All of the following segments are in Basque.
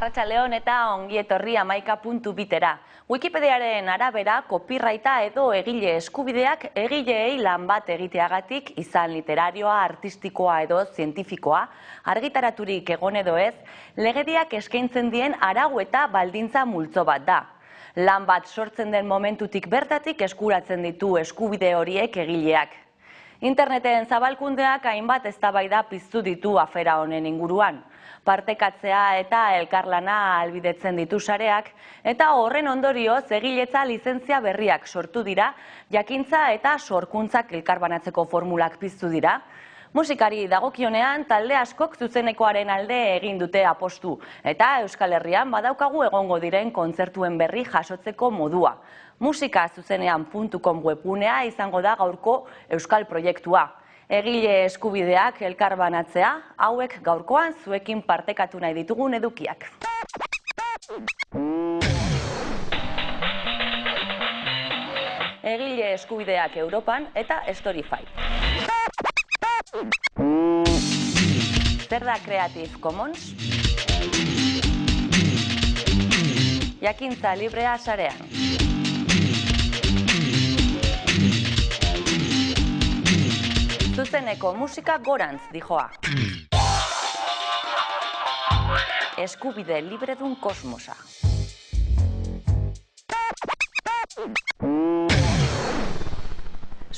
Arratsaldeon eta ongi etorri 11.bitera. Wikipediaren arabera, copyrighta edo egile eskubideak egileei lan bat egiteagatik izan literarioa, artistikoa edo zientifikoa, argitaraturik egon edo ez, legediak eskaintzen dien arau eta baldintza multzo bat da. Lan bat sortzen den momentutik bertatik eskuratzen ditu eskubide horiek egileak. Interneten zabalkundeak hainbat eztabaida piztu ditu afera honen inguruan. Partekatzea eta elkarlana ahalbidetzen ditu sareak, eta horren ondorioz egiletza lizentzia berriak sortu dira, jakintza eta sorkuntzak elkarbanatzeko formulak piztu dira. Musikari dagokionean talde askok zuzenekoaren alde egin dute apostu, eta Euskal Herrian badaukagu egongo diren kontzertuen berri jasotzeko modua. musikazuzenean.com webgunea izango da gaurko euskal proiektua. Egile eskubideak elkarbanatzea, hauek gaurkoan zuekin partekatu nahi ditugun edukiak. Egile eskubideak Europan eta Storify. Zer da Creative Commons? Jakintza librea sarean. Zuzeneko musika gorantz dijoa. Eskubide libredun kosmosa.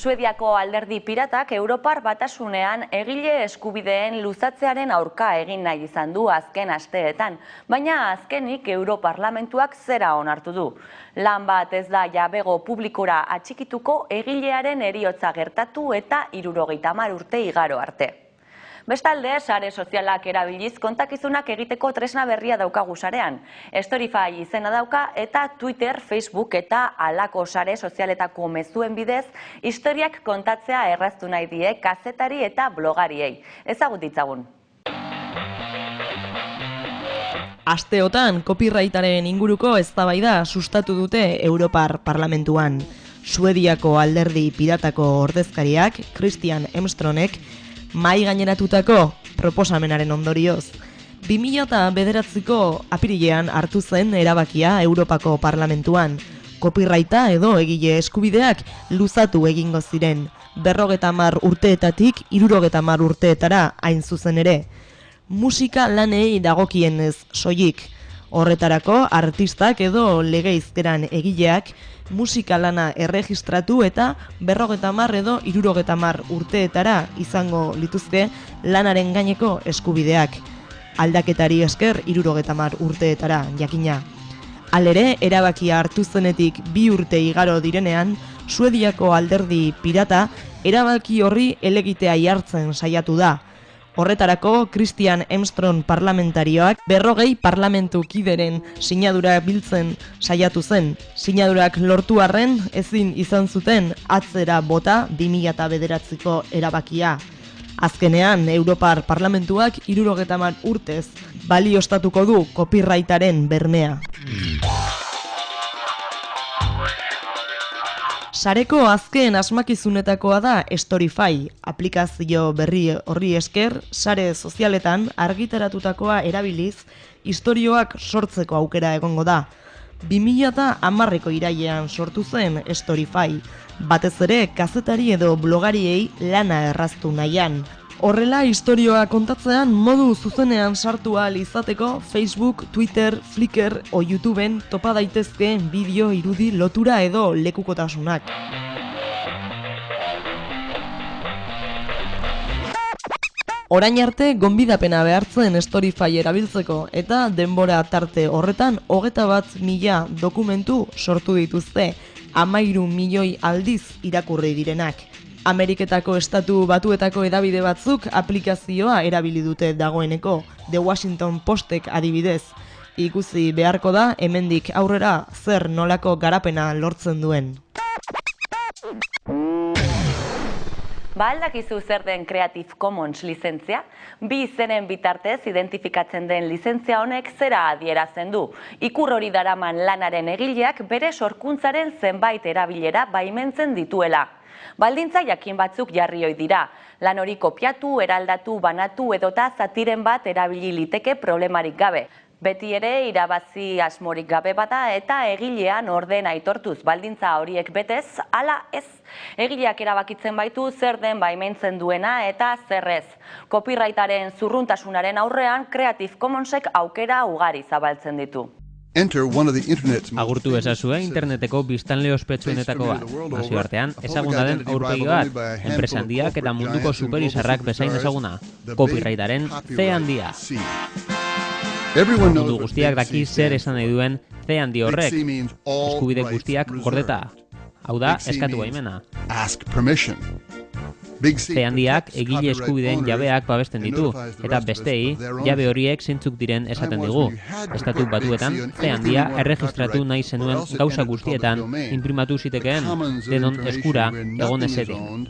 Suediako alderdi piratak Europar Batasunean egile eskubideen luzatzearen aurka egin nahi izan du azken asteetan, baina azkenik Europarlamentuak zera onartu du. Lan bat ez da jabego publikora atxikituko egilearen heriotza gertatu eta 70 urte igaro arte. Bestalde, sare sozialak erabiliz kontakizunak egiteko tresna berria daukagu sarean. Storify izena dauka eta Twitter, Facebook eta halako sare sozialetako mezuen bidez historiak kontatzea erraztu nahi die kazetari eta blogariei. Ezagut ditzagun. Asteotan, copyrightaren inguruko eztabaida sustatu dute Europar Parlamentuan. Suediako alderdi piratako ordezkariak, Christian Hemstronek, mai gaineratutako proposamenaren ondorioz. 2009ko apirilean hartu zen erabakia Europako Parlamentuan. Copyrighta edo egile eskubideak luzatu egingo ziren. 50 urteetatik 70 urteetara hain zuzen ere. Musika lanei dagokienez soilik. Horretarako artistak edo legeizkeran egileak musika lana erregistratu eta 50 edo 70 urteetara izango lituzke lanaren gaineko eskubideak. Aldaketari esker 70 urteetara jakina. Halere, erabakia hartu zenetik 2 urte igaro direnean, Suediako alderdi pirata erabaki horri helegitea jartzen saiatu da. Horretarako, Christian Hemstrom parlamentarioak 40 parlamentu kideren sinadura biltzen saiatu zen. Sinadurak lortu arren ezin izan zuten atzera bota 2009ko erabakia. Azkenean, Europar Parlamentuak 70 urtez balioztatuko du copyrightaren bermea. Sareko azken asmakizunetakoa da Storify, aplikazio berri horri esker, sare sozialetan argitaratutakoa erabiliz, istorioak sortzeko aukera egongo da. 2010ko irailean sortu zen Storify, batez ere kazetari edo blogariei lana erraztu nahian. Horrela, istorioa kontatzean modu zuzenean sartu ahal izateko Facebook, Twitter, Flickr o YouTubeen topa daitezke bideo, irudi, lotura edo lekukotasunak. Orain arte gonbidapena behartzen Storify erabiltzeko eta denbora tarte horretan 21.000 dokumentu sortu dituzte, 13 milioi aldiz irakurri direnak. Ameriketako estatu batuetako hedabide batzuk aplikazioa erabili dute dagoeneko, The Washington Postek adibidez. Ikusi beharko da hemendik aurrera zer nolako garapena lortzen duen. Aldakizu zer den Creative Commons lizentzia? Bi izenen bitartez identifikatzen den lizentzia honek zera adierazten du. Ikur hori daraman lanaren egileak bere sorkuntzaren zenbait erabilera baimentzen dituela. Baldintza jakin batzuk jarri ohi dira. Lan hori kopiatu, eraldatu, banatu edota zatiren bat erabili liteke problemarik gabe. Beti ere irabazi asmorik gabe bada eta egilean ordena aitortuz baldintza horiek betez, ala ez. Egileak erabakitzen baitu zer den baimentzen duena eta zer ez. Copyrightaren zurruntasunaren aurrean Creative Commonsek aukera ugari zabaltzen ditu. Agurtu ezazue interneteko biztanle ospetsuenetako bat. Nazioartean, ezaguna den aurpegi bat, enpresa handiak eta munduko superizarrak bezain ezaguna. Copyrightaren C handia. Mundu guztiak daki zer esan nahi duen C handi horrek. Eskubide guztiak gordeta. Hau da, eskatu baimena. C handiak egile eskubideen jabeak babesten ditu, eta bestei, jabe horiek zeintzuk diren esaten digu. Estatu Batuetan, C handia erregistratu nahi zenuen gauza guztietan inprimatu zitekeen, denon eskura egon ezedin.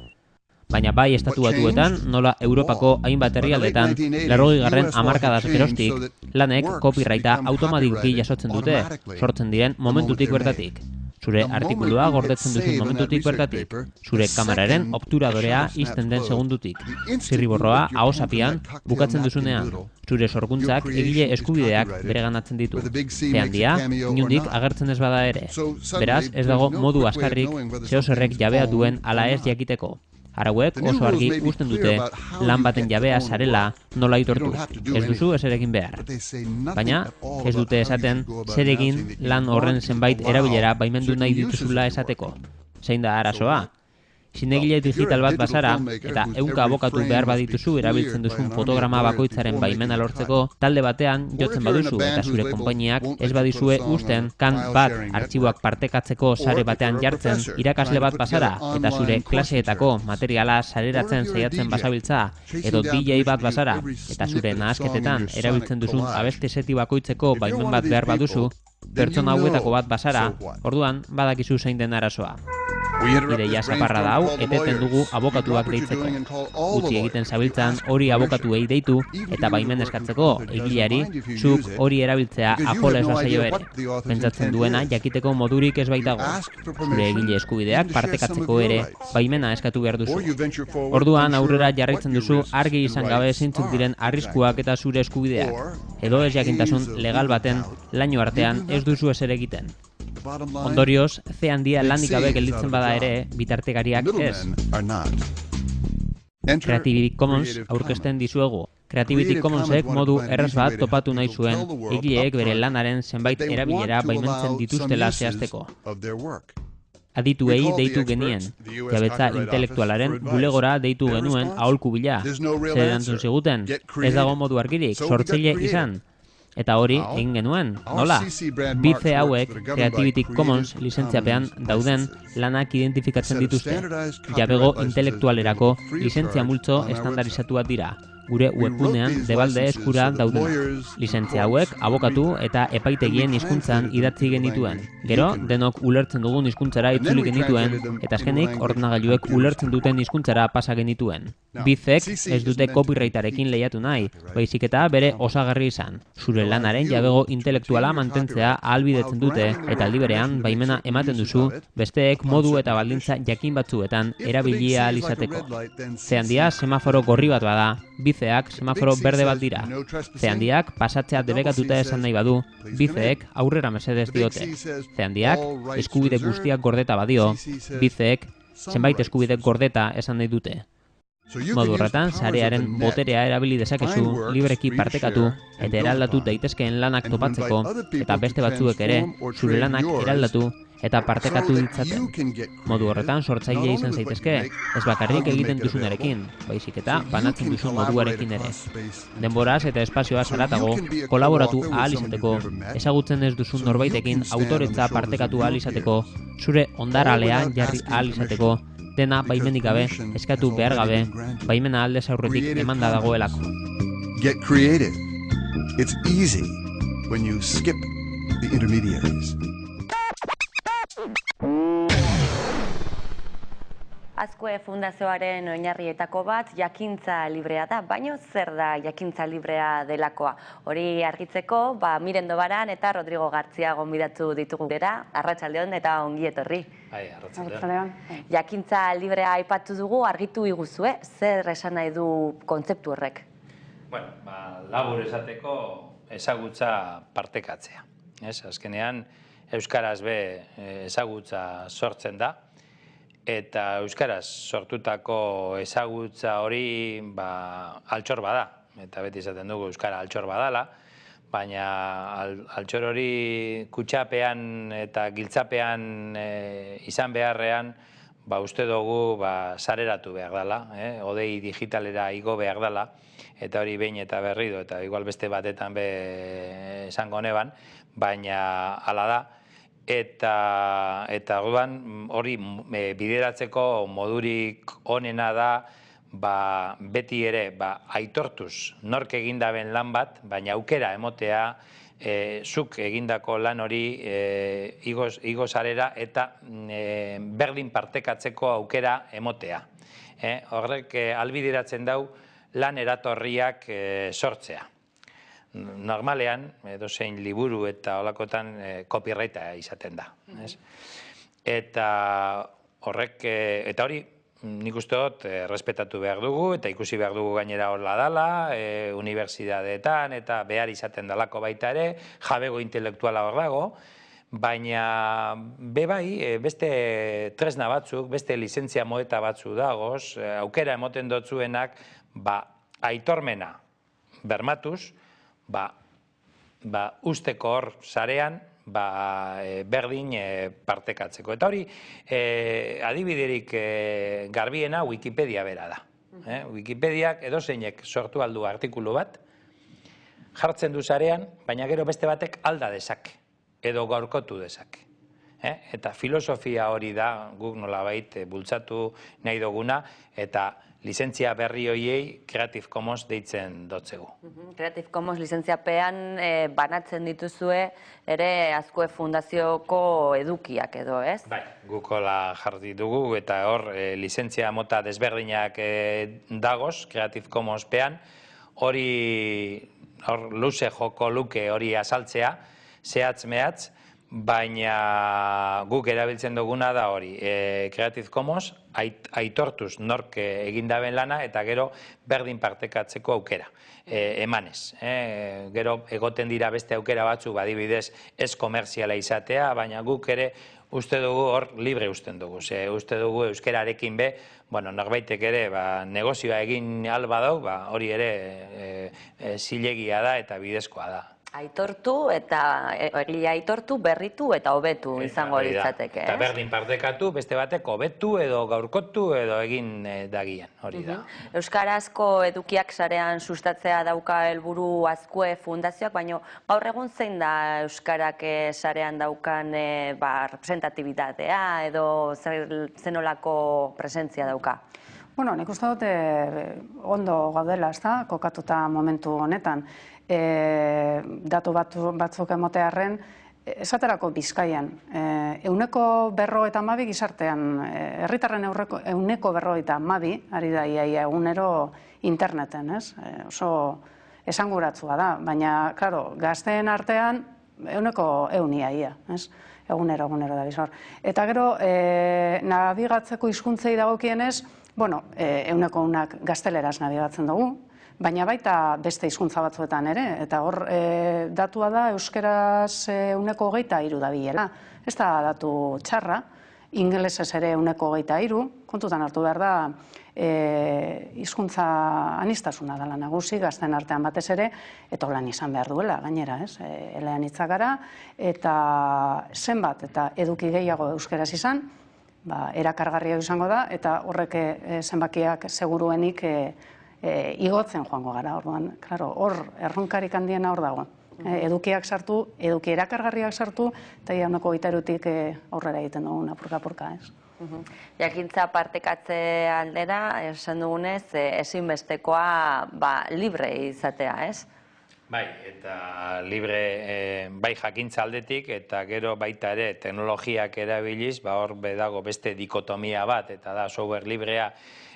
Baina bai Estatu Batuetan, nola Europako hainbat herrialdetan, 80. hamarkadaz geroztik, lanek copyrighta automatikoki jasotzen dute, sortzen diren momentutik bertatik. Zure artikulua gordetzen duzun momentutik bertatik, zure kameraren obturadorea ixten den segundutik, zirriborroa ahosapian bukatzen duzunean, zure sorkuntzak egile eskubideak bereganatzen ditu. C handia, inundik agertzen ez bada ere. Beraz, ez dago modu askarrik zeozerrek jabea duen ala ez jakiteko. Arauek oso argi uzten dute lan baten jabea zarela nola aitortu, ez duzu ezerekin behar. Baina ez dute esaten zer egin lan horren zenbait erabilera baimendu nahi dituzula esateko. Zein da arazoa? Zinegile digital bat bazara eta 100 abokatu behar badituzu erabiltzen duzun fotograma bakoitzaren baimena lortzeko, talde batean jotzen baduzu eta zure konpainiak ez badizue uzten kan bat artxiboak partekatzeko sare batean jartzen, irakasle bat bazara eta zure klaseetako materiala sareratzen saiatzen basabiltza, edo DJ bat bazara eta zure nahasketetan erabiltzen duzun abesti seti bakoitzeko baimen bat behar baduzu, pertsona hauetako bat bazara, orduan badakizu zein den arazoa. Ideia zaparra da hau, eteten dugu abokatuak deitzeko. Utzi egiten zabiltzan hori abokatuei deitu eta baimen eskatzeko egileari zuk hori erabiltzea ajola ez bazaio ere. Pentsatzen duena jakiteko modurik ez baitago. Zure egile eskubideak partekatzeko ere baimena eskatu behar duzu. Orduan aurrera jarraitzen duzu argi izan gabe zeintzuk diren arriskuak eta zure eskubideak. Edo ez jakintasun legal baten laino artean ez duzu ezer egiten. Ondorioz, C handia lanik gabe gelditzen bada ere, bitartekariak ez. Creative Commons aurkezten dizuegu. Creative Commonsek modu erraz bat topatu nahi zuen, egileek bere lanaren zenbait erabilera baimentzen dituztela zehazteko. Adituei deitu genien, jabetza intelektualaren bulegora deitu genuen aholku bila. Zer erantzun ziguten, ez dago modu argirik, sortzaile izan. Eta hori egin genuen, nola? Bi C hauek Creative Commons lizentziapean dauden lanak identifikatzen dituzte. Jabego intelektualerako lizentzia multzo estandarizatua dira. Gure webgunean debalde eskura daudenak. Lizentzia hauek abokatu eta epaitegien hizkuntzan idatzi genituen. Gero, denok ulertzen dugun hizkuntzara itzuli genituen, eta azkenik ordenagailuek ulertzen duten hizkuntzara pasa genituen. Bizek ez dute copyrightarekin lehiatu nahi, baizik eta bere osagarri izan. Zure lanaren jabego intelektuala mantentzea ahalbidetzen dute, eta aldi berean baimena ematen duzu, besteek modu eta baldintza jakin batzuetan erabili ahal izateko. C handia semaforo gorri bat bada, bizeak semaforo berde bat dira. C handiak pasatzea debekatuta esan nahi badu, bizeek aurrera mesedez diote. C handiak eskubide guztiak gordeta badio, bizeek zenbait eskubide gordeta esan nahi dute. Modu horretan, sarearen boterea erabili dezakezu, libreki partekatu eta eraldatu daitezkeen lanak topatzeko, eta beste batzuek ere, zure lanak eraldatu eta partekatu ditzaten. Modu horretan sortzaile izan zaitezke, ez bakarrik egiten duzunarekin, baizik eta banatzen duzun moduarekin ere. Denboraz eta espazioa zaratago, kolaboratu ahal izateko, ezagutzen ez duzun norbaitekin autoretza partekatu ahal izateko, zure ondaralea jarri ahal izateko, dena baimenik gabe, eskatu behar gabe, baimena aldez aurretik emanda dagoelako. Get creative. It's easy when you skip the intermediaries. Azkue Fundazioaren oinarrietako bat jakintza librea da, baina zer da jakintza librea delakoa? Hori argitzeko, Mirendo Baran eta Rodrigo Gartzia gonbidatu ditugu gera, arratsaldeon eta ongi etorri. Arratsaldeon. Jakintza librea aipatu dugu, argitu iguzue, zer esan nahi du kontzeptu horrek? Bueno, labur esateko, ezagutza partekatzea. Azkenean, euskaraz be ezagutza sortzen da, eta euskaraz sortutako ezagutza hori altxor bada, eta beti izaten dugu euskara altxor badala, baina altxor hori kutxapean eta giltzapean izan beharrean, uste dugu sareratu behar dela, odei digitalera igo behar dela, eta hori behin eta berrido, eta igual beste batetan be esango neban, baina hala da, eta orduan hori bideratzeko modurik onena da, beti ere aitortuz nork egindaben lan bat, baina aukera emotea, zuk egindako lan hori igo sarera eta berdin partekatzeko aukera emotea. Horrek albideratzen dau lan eratorriak sortzea. Normalean, edozein liburu eta holakotan copyrighta izaten da. Eta hori nik uste dut respetatu behar dugu eta ikusi behar dugu gainera horla dala, unibertsitateetan eta behar izaten dalako baita ere, jabego intelektuala hor dago, baina bebai beste tresna batzuk, beste lizentzia modeta batzu dagoz, aukera emoten dotzuenak, aitormena bermatuz, usteko hor sarean, berdin partekatzeko. Eta hori, adibiderik garbiena Wikipedia bera da. Wikipediak edozeinek sortu aldu artikulu bat, jartzen du sarean, baina gero beste batek alda dezake, edo gaurkotu dezake. Eta filosofia hori da, guk nolabait bultzatu nahi duguna, eta lizentzia berri hoiei Creative Commons deitzen dotzegu. Creative Commons lizentziapean banatzen dituzue ere Azkue Fundazioko edukiak edo, ez? Bai, gukola jarri dugu eta hor lizentzia mota desberdinak dagoz Creative Commons pean, hori luze joko luke hori azaltzea, zehatz mehatz, baina guk erabiltzen duguna da hori, Creative Commons aitortuz nork egindaben lana eta gero berdin partekatzeko aukera, emanez. Gero egoten dira beste aukera batzu, adibidez ez komerziala izatea, baina guk ere uste dugu hor libre usten dugu. Uste dugu euskerarekin be, norbaitek ere negozioa egin alba dau, hori ere zilegia da eta bidezkoa da. Aitortu eta egilea aitortu, berritu eta hobetu izango litzateke. Eta berdin partekatu, beste batek hobetu edo gaurkotu edo egin dagian, hori da. Euskarazko edukiak sarean sustatzea dauka helburu Azkue Fundazioak, baina gaur egun zein da euskarak sarean daukan representatibitatea edo zenolako presentzia dauka? Nik uste dut ondo gaudela, kokatuta momentu honetan. Datu batzuk emotearren, esaterako Bizkaian, 152 gizartean, herritarren 152 ari da iaia egunero interneten, oso esanguratsua da, baina, klaro, gazteen artean 100 iaia, egunero da bizor. Eta gero, nabigatzeko hizkuntzei dagokienez, 100 gazteleraz nabigatzen dugu, baina baita beste hizkuntza batzuetan ere, eta hor datua da euskeraz 123 dabilela. Ez da datu txarra, ingelesez ere 123, kontutan hartu behar da hizkuntza anistasuna dela nagusi, gazten artean batez ere, eta holan izan behar duela, gainera, eleanitzak gara, eta zenbat eta eduki gehiago euskeraz izan, erakargarria izango da, eta horrek zenbakiak seguruenik igotzen joango gara, orduan, klaro, hor erronkarik handiena hor dago. Edukiak sartu, eduki erakargarriak sartu, eta iauneko 23-tik aurrera egiten dugu, apurka-apurka, ez. Jakintza partekatze aldera, esan dugunez, ezinbestekoa libre izatea, ez? Bai, eta libre bai jakintza aldetik, eta gero baita ere teknologiak erabiliz, hor dago beste dikotomia bat, eta da software librea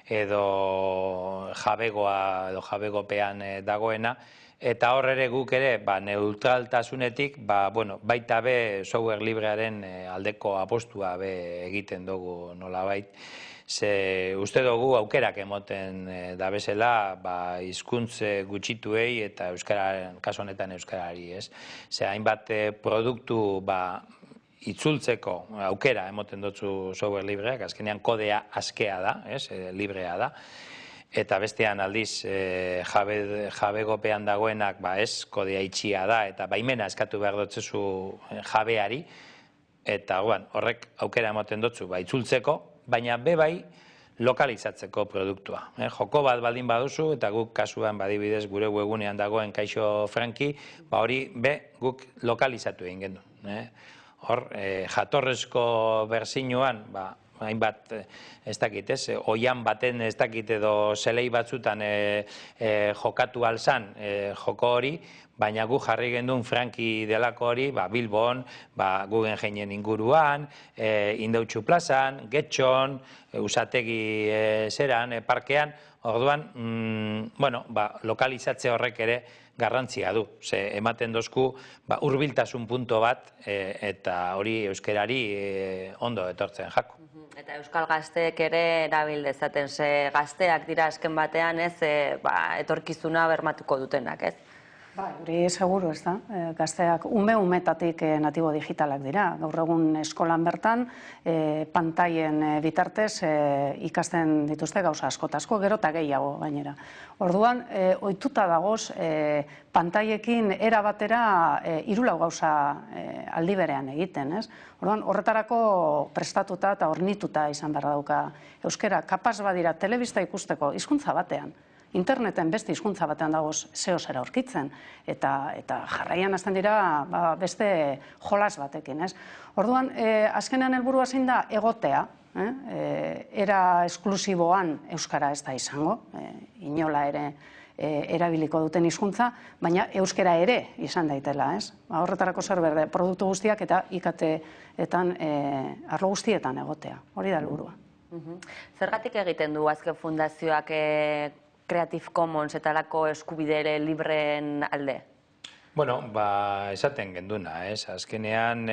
edo jabegoa edo jabegopean dagoena, eta hor ere guk ere neutraltasunetik baita be software librearen aldeko apostua be egiten dugu nolabait. Ze uste dugu aukerak emoten da bezala hizkuntz gutxituei eta kasu honetan euskarari, ez? Ze hainbat produktu itzultzeko aukera emoten dutzu software libreak, azkenean kodea askea da, librea da. Eta bestean aldiz jabegopean dagoenak ez kodea itxia da eta baimena eskatu behar dutzezu jabeari, eta horrek aukera emoten dutzu itzultzeko, baina bai lokalizatzeko produktua. Joko bat baldin baduzu, eta guk kasuan badibidez gure webunean dagoen Kaixo Franki, hori guk lokalizatu egin gendu. Hor, jatorrezko berzinoan, hainbat, ez dakit, oian baten ez dakit edo zelei batzutan jokatu alzan joko hori, baina gu jarri gendun Franki delako hori, Bilbon, Guggenheinen inguruan, Indautxu plazan, Getxon, Usategi zeran, parkean, orduan, lokalizatze horrek ere garrantzia du. Ze ematen dozku hurbiltasun punto bat eta hori euskerari ondo etortzen jako. Eta euskal gazteek ere erabil dezaten, ze gazteak dira azken batean etorkizuna bermatuko dutenak, ez? Hori seguru, ez da. Gazteak umetatik natibo digitalak dira. Gaur egun eskolan bertan, pantaien bitartez ikasten dituzte gauza askotazko, gero eta gehiago gainera. Orduan, ohituta dagoz, pantaiekin era batera hirulau gauza aldi berean egiten, ez? Orduan, horretarako prestatuta eta hornituta izan behar dauka euskera. Kapaz badira telebista ikusteko hizkuntza batean, interneten beste hizkuntza batean dagoz zeo zera aurkitzen, eta jarraian hasten dira beste jolas batekin, ez? Orduan, azkenean helburua zein da egotea, era esklusiboan euskara ez da izango, inola ere erabiliko duten hizkuntza, baina euskara ere izan daitela, ez? Horretarako zer berde, produktu guztiak eta IKT-etan, arlo guztietan egotea, hori da helburua. Zergatik egiten du azken fundazioak Creative Commons eta lako eskubidere libreen alde? Bueno, esaten genduna, ez? Azkenean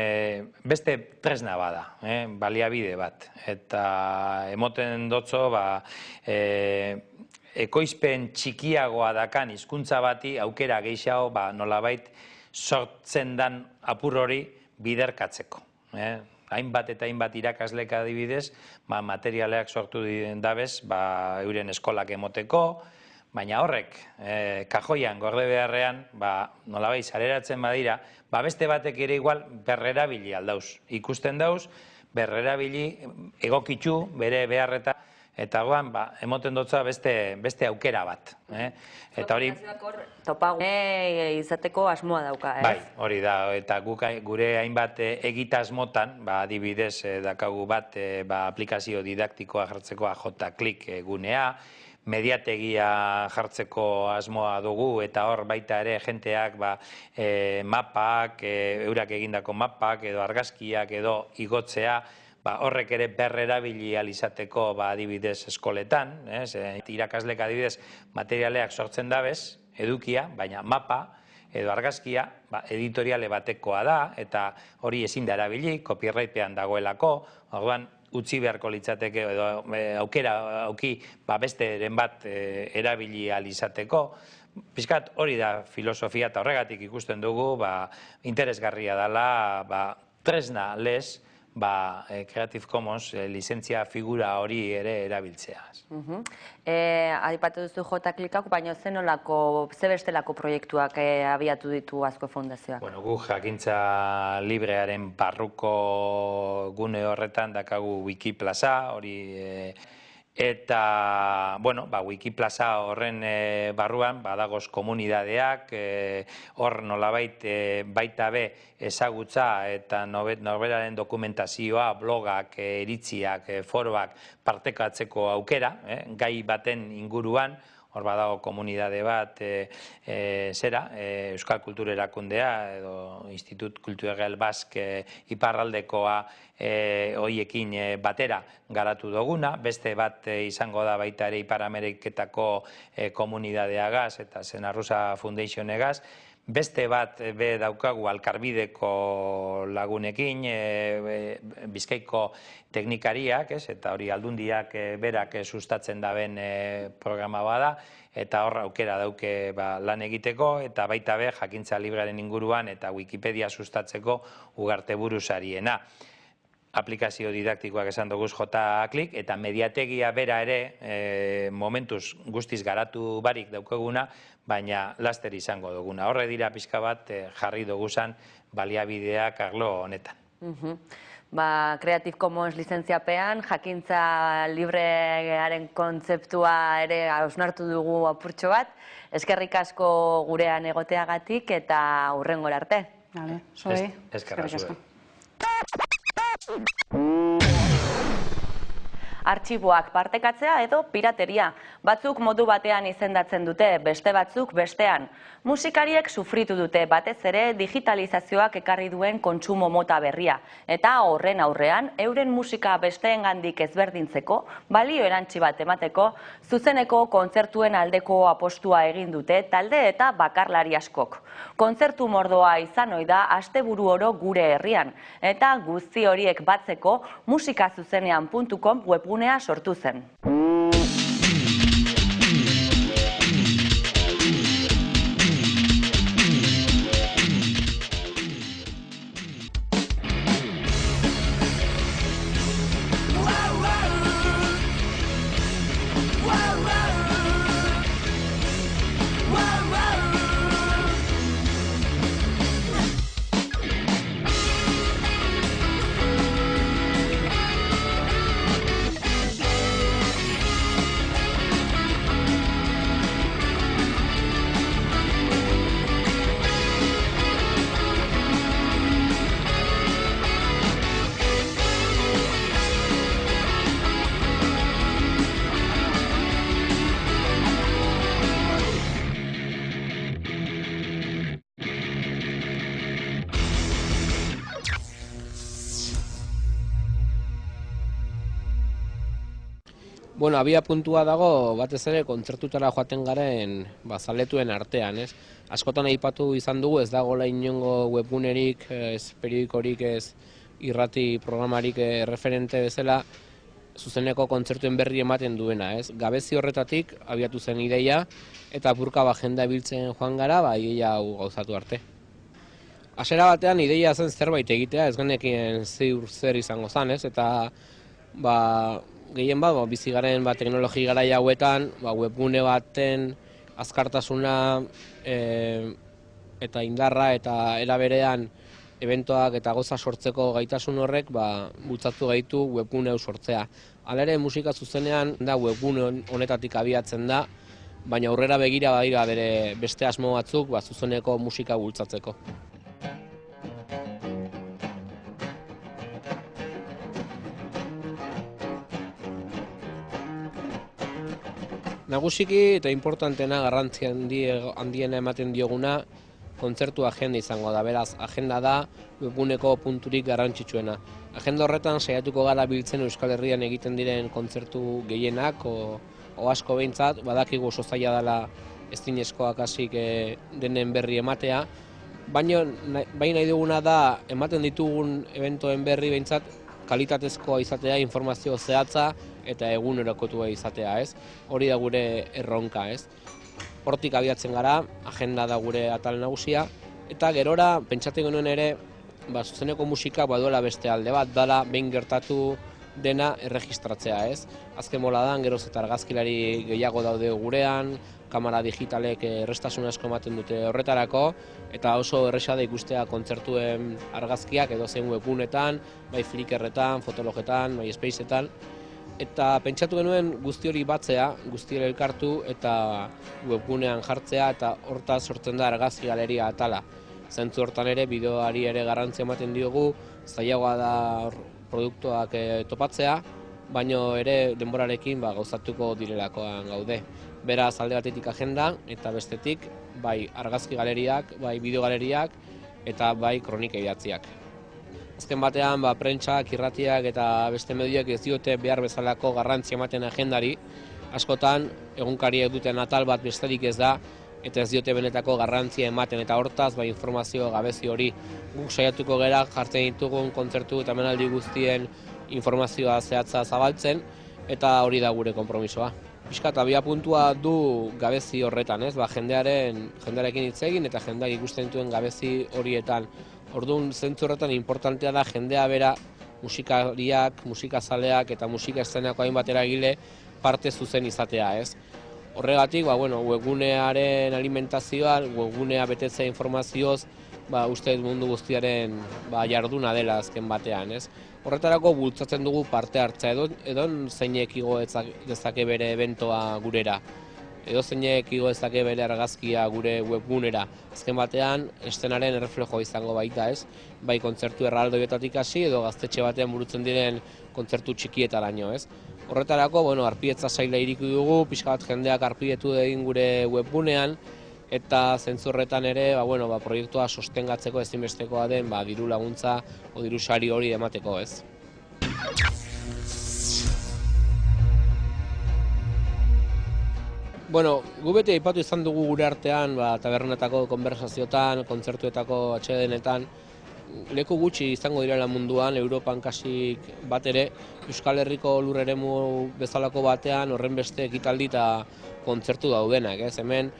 beste tresna bada, baliabide bat. Eta emoten dotzo, ekoizpen txikiagoa dakan hizkuntza bati aukera gehiago nolabait sortzen dan apur hori biderkatzeko. Hainbat eta hainbat irakaslek adibidez, materialeak sortu dabez, euren eskolak emoteko, baina horrek, kajoian, gorde beharrean, nolabait saleratzen badira, beste batek ere igual berrerabili aldauz. Ikusten dauz, berrerabili egokitzu, bere beharreta, eta emoten dutza beste aukera bat. Eta hori... Topagune izateko asmoa dauka, ez? Bai, hori da, eta gure hainbat egitasmotan, adibidez, dakagu bat aplikazio didaktikoa jartzeko AJ-Klik gunea, mediategia jartzeko asmoa dugu, eta hor baita ere jenteak mapak, eurak egindako mapak, edo argazkiak, edo igotzea, horrek ere berrerabili izateko adibidez eskoletan, irakaslek adibidez materialeak sortzen dabez, edukia, baina mapa edo argazkia editoriale batekoa da, eta hori ezin da erabili, copyrighpean dagoelako, orduan utzi beharko litzateke edo aukera auki besteren bat erabili izateko. Pixkat hori da filosofia eta horregatik ikusten dugu interesgarria dela tresna lez Creative Commons lizentzia figura hori ere erabiltzea. Adipatu duzu AJ-Klikak, baina ze bestelako proiektuak abiatu ditu Azkue Fundazioak? Gu jakintza librearen barruko gune horretan dakagu Wikiplaza, hori eta, Wikiplaza horren barruan badagoz komunidadeak, hor nolabait baita be ezagutza eta norberaren dokumentazioa, blogak, iritziak, foroak partekatzeko aukera, gai baten inguruan, hor badago komunidade bat, Euskal Kultur Erakundea, edo Institut Kulturel Bask iparraldekoa hoiekin batera garatu duguna, beste bat izango da baita ere Ipar Ameriketako komunidadeagaz eta Senarruza Foundationegaz, Beste bat be daukagu Alkarbideko lagunekin, Bizkaiko teknikariak, eta hori Aldundiak berak sustatzen daben programa bada, eta hor aukera dauke lan egiteko, eta baita be jakintza librearen inguruan eta Wikipedia sustatzeko Ugarte Buruzariena. Aplikazio didaktikoak esan duguz J-Klik, eta mediategia bera ere momentuz guztiz garatu barik daukaguna, baina laster izango duguna. Horre dira pixka bat jarri duguzan baliabideak arlo honetan. Creative Commons lizentziapean, jakintza librearen kontzeptua ere hausnartu dugu apurtxo bat. Eskerrik asko gurean egoteagatik eta hurrengora arte. Eskerrik asko. Artxiboak partekatzea edo pirateria. Batzuk modu batean izendatzen dute, beste batzuk bestean. Musikariek sufritu dute batez ere digitalizazioak ekarri duen kontsumo mota berria. Eta horren aurrean, euren musika besteengandik ezberdintzeko, balio erantsi bat emateko, zuzeneko kontzertuen aldeko apostua egin dute talde eta bakarlari askok. Kontzertu mordoa izan ohi da asteburu oro gure herrian. Eta guzti horiek batzeko musikazuzenean.com webgunea sortu zen. Bueno, abia puntua dago batez ere kontzertutara joaten garen zaletuen artean, ez? Askotan aipatu izan dugu ez dagoela inongo webgunerik, ez periodikorik, ez irrati programarik referente bezala zuzeneko kontzertuen berri ematen duena, ez? Gabezi horretatik abiatu zen ideia eta apurka jendea biltzen joan gara, ideia hau gauzatu arte. Hasiera batean ideia zen zerbait egitea, ez genekien zer izango zen, ez? Eta gehien bat, bizi garen teknologi garaia hauetan, webgune baten azkartasuna eta indarra eta era berean eventoak eta goza sortzeko gaitasun horrek bultzatu gaitu webgune hau sortzea. Hala ere, musika zuzenean da webgune honetatik abiatzen da, baina aurrera begira badira bere beste asmo batzuk zuzeneko musika bultzatzeko. Nagusiki eta importantena garrantzi handiena ematen dioguna kontzertu agenda izango da, beraz, agenda da webguneko punturik garrantzitsuena. Agenda horretan saiatuko gara biltzen Euskal Herrian egiten diren kontzertu gehienak, o asko behintzat, badakigu oso zaila dela ezinezkoak hasik denen berri ematea, baina nahi duguna da ematen ditugun eventoen berri behintzat kalitatezkoa izatea, informazio zehatza eta egunerokotua izatea, ez? Hori da gure erronka, ez? Hortik abiatzen gara, agenda da gure atal nagusia, eta gerora pentsatzen genuen ere, zuzeneko musika baduela beste alde bat, dala behin gertatu dena erregistratzea, ez? Azken boladan, geroz eta argazkilari gehiago daude gurean, kamera digitalek errestasun asko ematen dute horretarako, eta oso erresa da ikustea kontzertuen argazkiak edo zein webgunetan, bai Flickrretan, Fotologetan, bai Spaceetan, eta pentsatu genuen guzti hori batzea, guzti hori elkartu eta webgunean jartzea eta hortaz sortzen da argazki galeria atala. Zentzu hortan ere, bideoari ere garrantzia ematen diogu, zailagoa da produktuak topatzea, baina ere denborarekin gauzatuko direlakoan gaude. Beraz, alde batetik agenda eta bestetik bai argazki galeriak, bai bideo galeriak eta bai kronika idatziak. Azken batean, prentsak, irratiak eta beste medioak ez diote behar bezalako garrantzia ematen agendari. Askotan, egunkariek duten atal bat besterik ez da, eta ez diote benetako garrantzia ematen, eta hortaz, informazio gabezi hori guk saiatuko gera jartzen ditugun kontzertu eta emanaldi guztien informazioa zehatza zabaltzen, eta hori da gure konpromisoa. Piskat, abia puntua du gabezi horretan, jendearekin hitz egin eta jendeak ikusten dituen gabezi horietan. Orduan, zentzu horretan importantea da jendea bera, musikariak, musikazaleak eta musika eszenako hainbat eragile parte zuzen izatea, ez? Horregatik, webgunearen alimentazioan, webgunea betetzea informazioz, uste mundu guztiaren jarduna dela azken batean, ez? Horretarako bultzatzen dugu parte hartza, edon zeinek igo dezake bere eventoa gurera, edo zeinek igo dezake bere argazkia gure webgunera. Azken batean, eszenaren erreflejoa izango baita, ez? Bai kontzertu erraldoietatik hasi edo gaztetxe batean burutzen diren kontzertu txikietaraino, ez? Horretarako, arpietza saila iriki dugu, pixka bat jendeak arpietu egin gure webgunean, eta zentzu horretan ere, proiektua sostengatzeko ezinbestekoa den diru laguntza o diru sari hori emateko, ez? Gu beti aipatu izan dugu gure artean, tabernetako konversazioetan, kontzertuetako atsedenetan, leku gutxi izango direla munduan, Europan kasik bat ere, Euskal Herriko lur eremu bezalako batean horren beste ekitaldi eta kontzertu daudenak, ez? Hemen,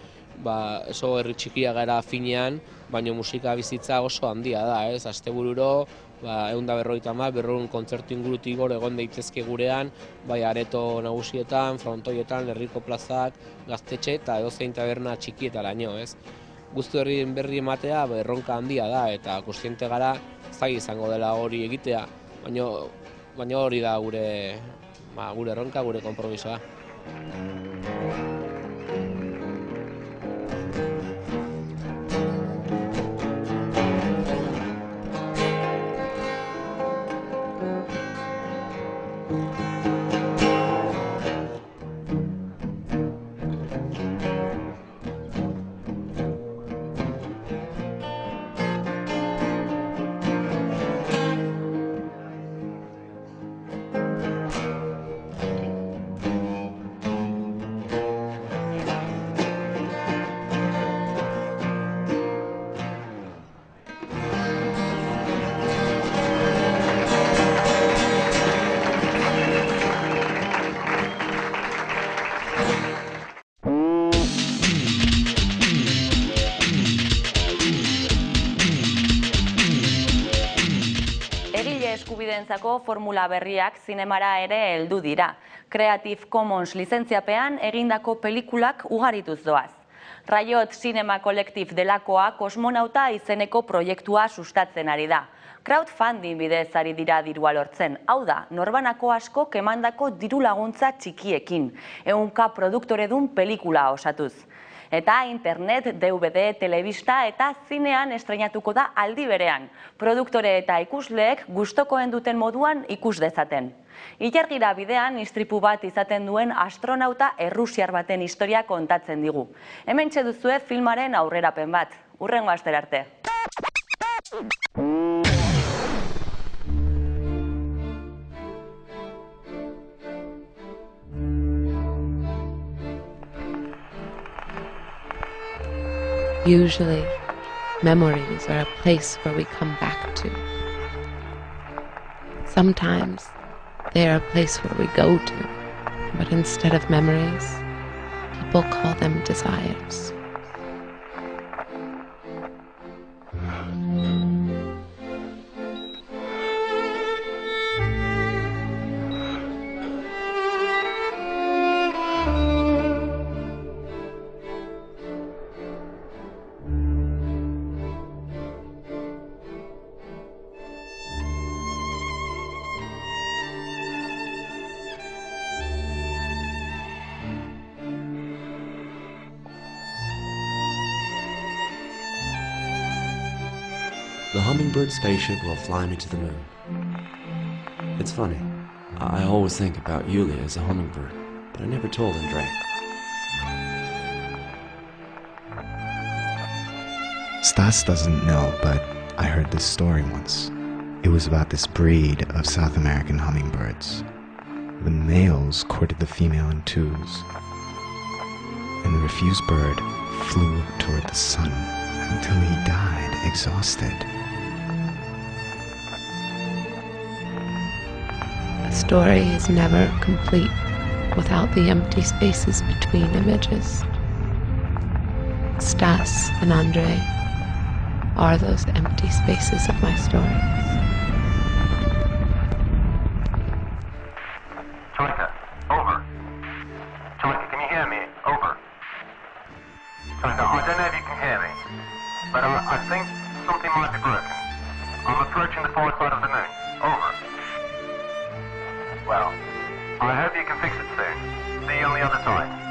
oso herri txikia gara finean, baina musika bizitza oso handia da, ez? Astebururo, 150 kontzertu ingurutik gora egon daitezke gurean, areto nagusietan, frontoietan, herriko plazak, gaztetxe eta edozein taberna txikietaraino, ez? Guztu berri ematea erronka handia da, eta kontziente gara zaila izango dela hori egitea, baina hori da gure erronka, gure konpromisoa. Eskubideentzako formula berriak zinemara ere heldu dira. Creative Commons lizentziapean egindako pelikulak ugarituz doaz. Riot Cinema Collective delakoa kosmonauta izeneko proiektua sustatzen ari da. Crowdfunding bidez ari dira dirua lortzen. Hau da, norbanako asko emandako diru laguntza txikiekin, 100 produktoredun pelikula osatuz. Eta internet, DVD, telebista eta zinean estreinatuko da aldi berean. Produktore eta ikusleek gustokoen duten moduan ikus dezaten. Ilargira bidean istripu bat izaten duen astronauta errusiar baten historia kontatzen digu. Hementxe duzue filmaren aurrerapen bat. Hurrengo astera arte. Usually, memories are a place where we come back to. Sometimes, they are a place where we go to, but instead of memories, people call them desires. The Hummingbird spaceship will fly me to the moon. It's funny, I always think about Yulia as a hummingbird, but I never told Andrei. Stas doesn't know, but I heard this story once. It was about this breed of South American hummingbirds. The males courted the female in twos, and the refused bird flew toward the sun until he died exhausted. A story is never complete without the empty spaces between images. Stas and Andre are those empty spaces of my stories. Chalika, over. Chalika, can you hear me? Over. Chalika, I don't know if you can hear me, but I think something might be broken. I'm approaching the far side of the moon. Over. Well, I hope you can fix it soon. See you on the other side.